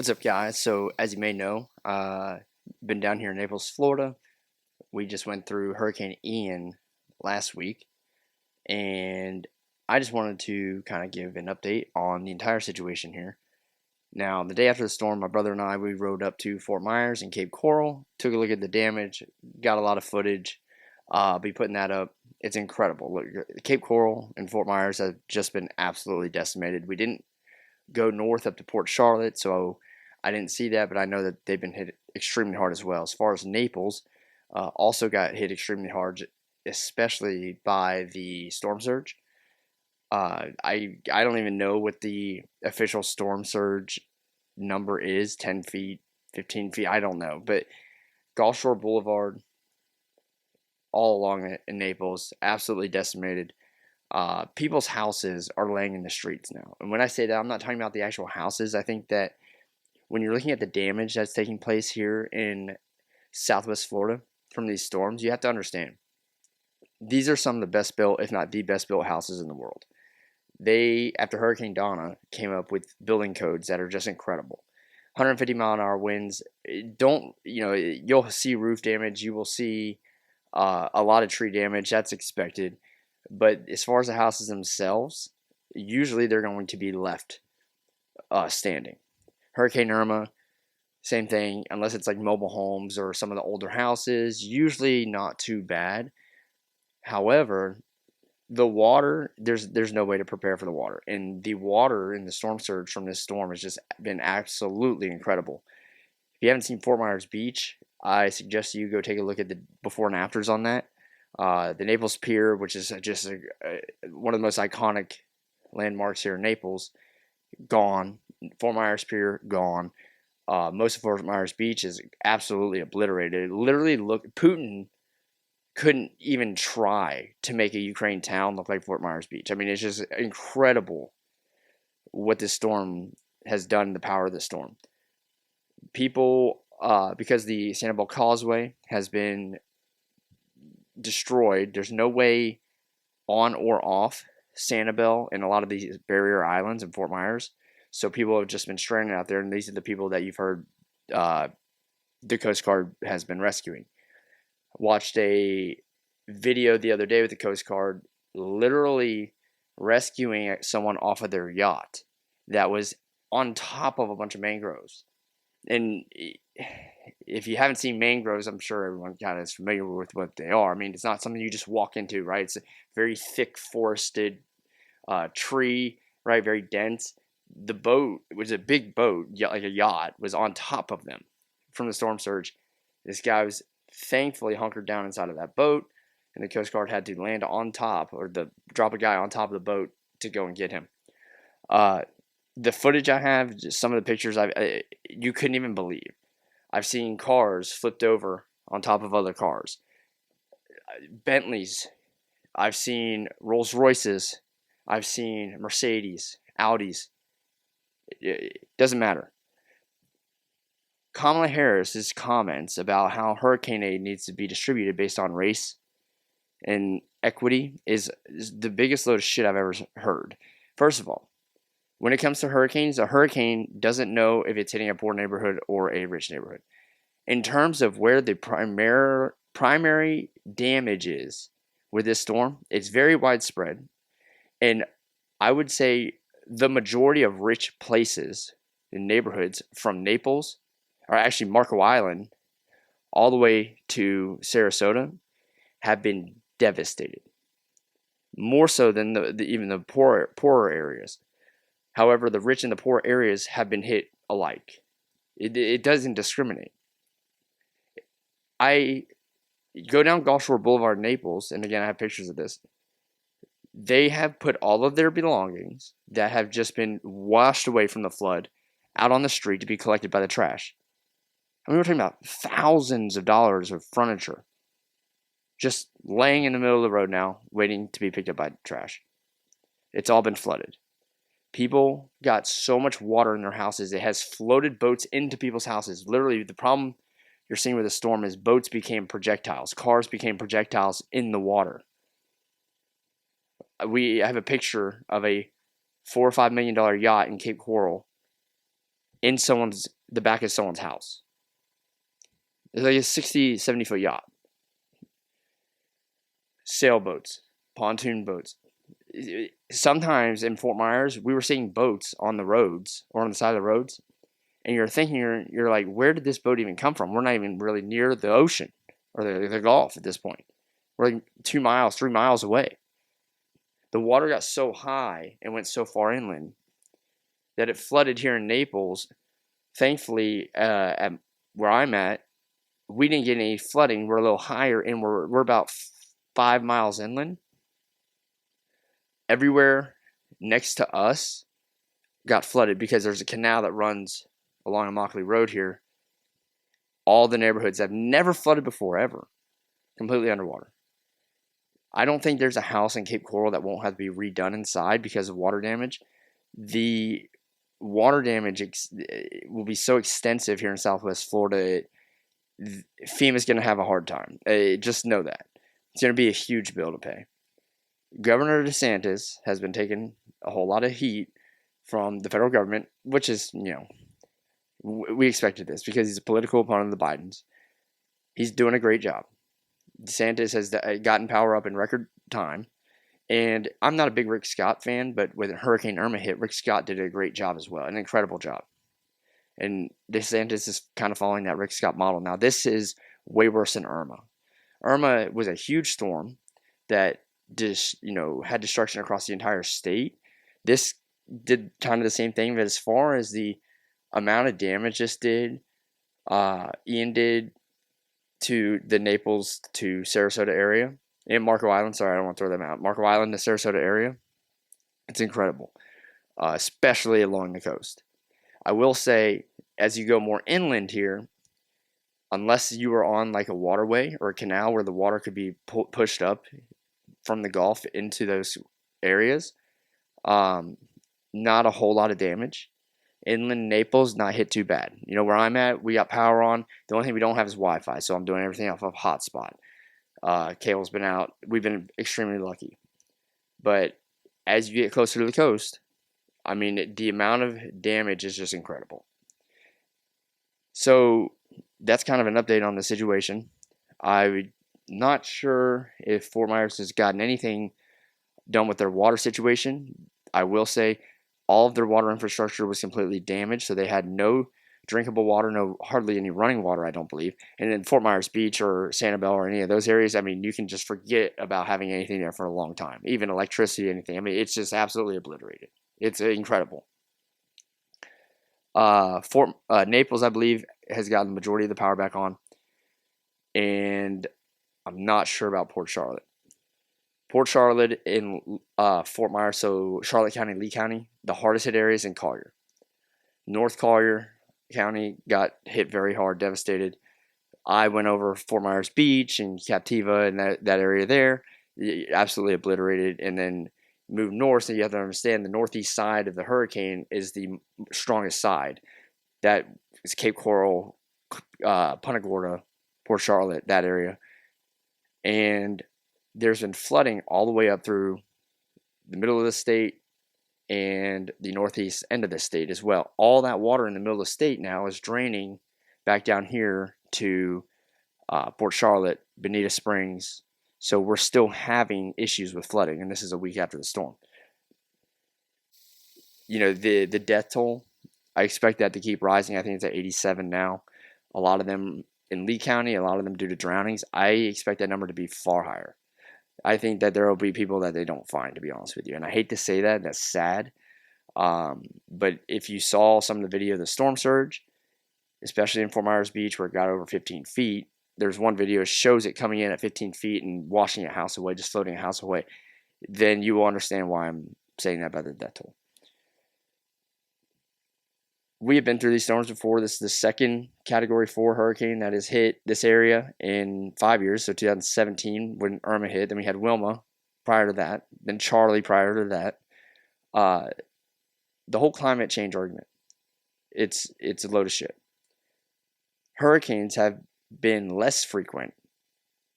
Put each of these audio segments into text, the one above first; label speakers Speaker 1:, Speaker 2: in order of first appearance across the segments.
Speaker 1: What's up, guys? So, as you may know, been down here in Naples, Florida. We just went through Hurricane Ian last week, and I just wanted to kind of give an update on the entire situation here. Now, the day after the storm, my brother and I we rode up to Fort Myers and Cape Coral, took a look at the damage, got a lot of footage. I'll be putting that up. It's incredible. Look, Cape Coral and Fort Myers have just been absolutely decimated. We didn't go north up to Port Charlotte, so I didn't see that, but I know that they've been hit extremely hard as well. As far as Naples, also got hit extremely hard, especially by the storm surge. I don't even know what the official storm surge number is, 10 feet, 15 feet, I don't know. But Gulf Shore Boulevard, all along it in Naples, absolutely decimated. People's houses are laying in the streets now. And when I say that, I'm not talking about the actual houses. I think that when you're looking at the damage that's taking place here in Southwest Florida from these storms, you have to understand these are some of the best built, if not the best built houses in the world. They, after Hurricane Donna, came up with building codes that are just incredible. 150-mile-an-hour winds. You'll see roof damage. You will see a lot of tree damage. That's expected. But as far as the houses themselves, usually they're going to be left standing. Hurricane Irma, same thing, unless it's like mobile homes or some of the older houses, usually not too bad. However, the water, there's no way to prepare for the water. And the water in the storm surge from this storm has just been absolutely incredible. If you haven't seen Fort Myers Beach, I suggest you go take a look at the before and afters on that. The Naples Pier, which is just one of the most iconic landmarks here in Naples, gone. Fort Myers Pier, gone. Most of Fort Myers Beach is absolutely obliterated. Literally, Putin couldn't even try to make a Ukraine town look like Fort Myers Beach. I mean, it's just incredible what this storm has done, the power of the storm. People, because the Sanibel Causeway has been destroyed, there's no way on or off Sanibel and a lot of these barrier islands in Fort Myers. So people have just been stranded out there, and these are the people that you've heard the Coast Guard has been rescuing. Watched a video the other day with the Coast Guard literally rescuing someone off of their yacht that was on top of a bunch of mangroves. And if you haven't seen mangroves, I'm sure everyone kind of is familiar with what they are. I mean, it's not something you just walk into, right? It's a very thick forested tree, right? Very dense. The boat, it was a big boat, like a yacht, was on top of them from the storm surge. This guy was thankfully hunkered down inside of that boat, and the Coast Guard had to land on top, or drop a guy on top of the boat to go and get him. The footage I have, just some of the pictures, you couldn't even believe. I've seen cars flipped over on top of other cars, Bentleys. I've seen Rolls Royces. I've seen Mercedes, Audis. It doesn't matter. Kamala Harris's comments about how hurricane aid needs to be distributed based on race and equity is the biggest load of shit I've ever heard. First of all, when it comes to hurricanes, a hurricane doesn't know if it's hitting a poor neighborhood or a rich neighborhood. In terms of where the primary damage is with this storm, it's very widespread. And I would say the majority of rich places and neighborhoods from Naples, or actually Marco Island, all the way to Sarasota, have been devastated. More so than even the poorer areas. However, the rich and the poor areas have been hit alike. It doesn't discriminate. I go down Gulf Shore Boulevard in Naples, and again, I have pictures of this. They have put all of their belongings that have just been washed away from the flood out on the street to be collected by the trash. I mean, we're talking about thousands of dollars of furniture just laying in the middle of the road now, waiting to be picked up by the trash. It's all been flooded. People got so much water in their houses, it has floated boats into people's houses. Literally, the problem you're seeing with the storm is boats became projectiles. Cars became projectiles in the water. We have a picture of a $4 or $5 million yacht in Cape Coral in the back of someone's house. It's like a 60, 70-foot yacht. Sailboats, pontoon boats. Sometimes in Fort Myers, we were seeing boats on the roads or on the side of the roads, and you're thinking, you're like, where did this boat even come from? We're not even really near the ocean or the Gulf at this point. We're like 2 miles, 3 miles away. The water got so high and went so far inland that it flooded here in Naples. Thankfully, at where I'm at, we didn't get any flooding. We're a little higher, and we're about 5 miles inland. Everywhere next to us got flooded because there's a canal that runs along Immokalee Road here. All the neighborhoods have never flooded before, ever. Completely underwater. I don't think there's a house in Cape Coral that won't have to be redone inside because of water damage. The water damage will be so extensive here in Southwest Florida. FEMA's going to have a hard time. Just know that. It's going to be a huge bill to pay. Governor DeSantis has been taking a whole lot of heat from the federal government, which is, we expected this because he's a political opponent of the Bidens. He's doing a great job. DeSantis has gotten power up in record time. And I'm not a big Rick Scott fan, but when Hurricane Irma hit, Rick Scott did a great job as well, an incredible job. And DeSantis is kind of following that Rick Scott model. Now, this is way worse than Irma. Irma was a huge storm that had destruction across the entire state. This did kind of the same thing, but as far as the amount of damage this did, Ian did to the Naples to Sarasota area, and Marco Island, sorry, I don't want to throw them out. Marco Island, the Sarasota area, it's incredible, especially along the coast. I will say, as you go more inland here, unless you are on like a waterway or a canal where the water could be pushed up from the Gulf into those areas, not a whole lot of damage. Inland Naples, not hit too bad. Where I'm at, we got power on. The only thing we don't have is Wi-Fi, so I'm doing everything off of hotspot. Cable's been out. We've been extremely lucky. But as you get closer to the coast, the amount of damage is just incredible. So that's kind of an update on the situation. I'm not sure if Fort Myers has gotten anything done with their water situation. I will say all of their water infrastructure was completely damaged, so they had no drinkable water, hardly any running water, I don't believe. And in Fort Myers Beach or Sanibel or any of those areas, you can just forget about having anything there for a long time, even electricity, anything. It's just absolutely obliterated. It's incredible. Naples, I believe, has gotten the majority of the power back on, and I'm not sure about Port Charlotte. Port Charlotte in Fort Myers, so Charlotte County, Lee County, the hardest hit areas in Collier. North Collier County got hit very hard, devastated. I went over Fort Myers Beach and Captiva and that area there, absolutely obliterated, and then moved north. So you have to understand the northeast side of the hurricane is the strongest side. That is Cape Coral, Punta Gorda, Port Charlotte, that area. And there's been flooding all the way up through the middle of the state and the northeast end of the state as well. All that water in the middle of the state now is draining back down here to Port Charlotte, Bonita Springs. So we're still having issues with flooding, and this is a week after the storm. The death toll, I expect that to keep rising. I think it's at 87 now. A lot of them in Lee County, a lot of them due to drownings. I expect that number to be far higher. I think that there will be people that they don't find, to be honest with you. And I hate to say that. That's sad. But if you saw some of the video of the storm surge, especially in Fort Myers Beach where it got over 15 feet, there's one video that shows it coming in at 15 feet and washing a house away, just floating a house away. Then you will understand why I'm saying that about the death toll. We have been through these storms before. This is the second Category 4 hurricane that has hit this area in 5 years. So 2017 when Irma hit. Then we had Wilma prior to that. Then Charlie prior to that. The whole climate change argument, it's a load of shit. Hurricanes have been less frequent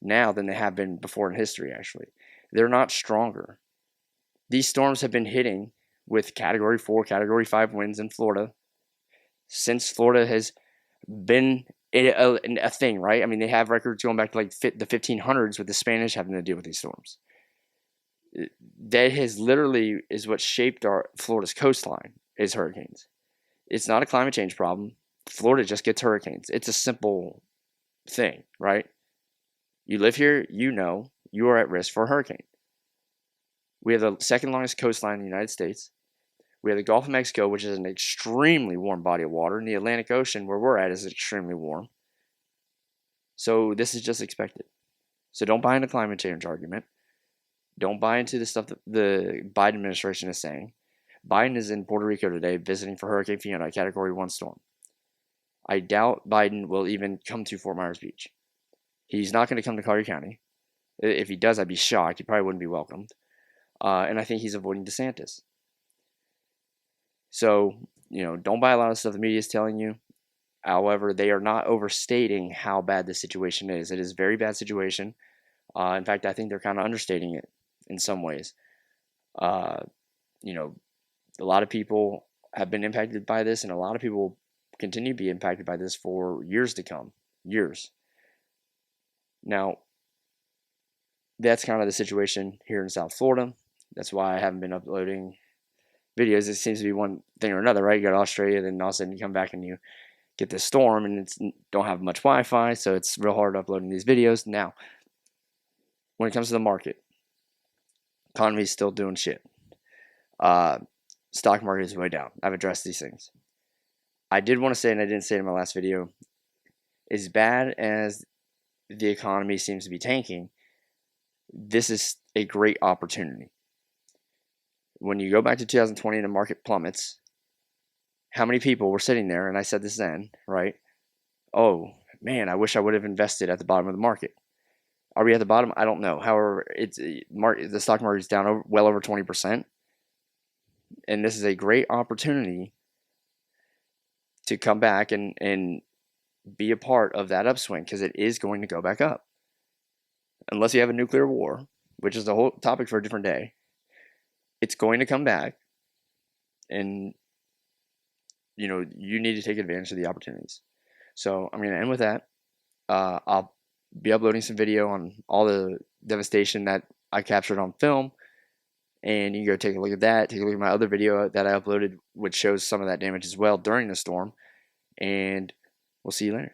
Speaker 1: now than they have been before in history, actually. They're not stronger. These storms have been hitting with Category 4, Category 5 winds in Florida since Florida has been a thing, right? I mean, they have records going back to like the 1500s with the Spanish having to deal with these storms. That has literally is what shaped our Florida's coastline is hurricanes. It's not a climate change problem. Florida just gets hurricanes. It's a simple thing, right? You live here, you know you are at risk for a hurricane. We have the second longest coastline in the United States. We have the Gulf of Mexico, which is an extremely warm body of water, and the Atlantic Ocean, where we're at, is extremely warm. So this is just expected. So don't buy into the climate change argument. Don't buy into the stuff that the Biden administration is saying. Biden is in Puerto Rico today visiting for Hurricane Fiona, a Category 1 storm. I doubt Biden will even come to Fort Myers Beach. He's not going to come to Collier County. If he does, I'd be shocked. He probably wouldn't be welcomed. And I think he's avoiding DeSantis. So, don't buy a lot of stuff the media is telling you. However, they are not overstating how bad the situation is. It is a very bad situation. In fact, I think they're kind of understating it in some ways. A lot of people have been impacted by this, and a lot of people will continue to be impacted by this for years to come. Years. Now, that's kind of the situation here in South Florida. That's why I haven't been uploading videos. It seems to be one thing or another, right? You go to Australia, then all of a sudden you come back and you get this storm, and it's don't have much Wi-Fi, so it's real hard uploading these videos. Now, when it comes to the market, economy is still doing shit. Stock market is way down. I've addressed these things. I did want to say, and I didn't say it in my last video, as bad as the economy seems to be tanking, this is a great opportunity. When you go back to 2020 and the market plummets, how many people were sitting there, and I said this then, right? Oh, man, I wish I would have invested at the bottom of the market. Are we at the bottom? I don't know. However, the stock market is down well over 20%. And this is a great opportunity to come back and be a part of that upswing, because it is going to go back up. Unless you have a nuclear war, which is a whole topic for a different day, it's going to come back. And, you need to take advantage of the opportunities. So I'm going to end with that. I'll be uploading some video on all the devastation that I captured on film. And you can go take a look at that. Take a look at my other video that I uploaded, which shows some of that damage as well during the storm. And we'll see you later.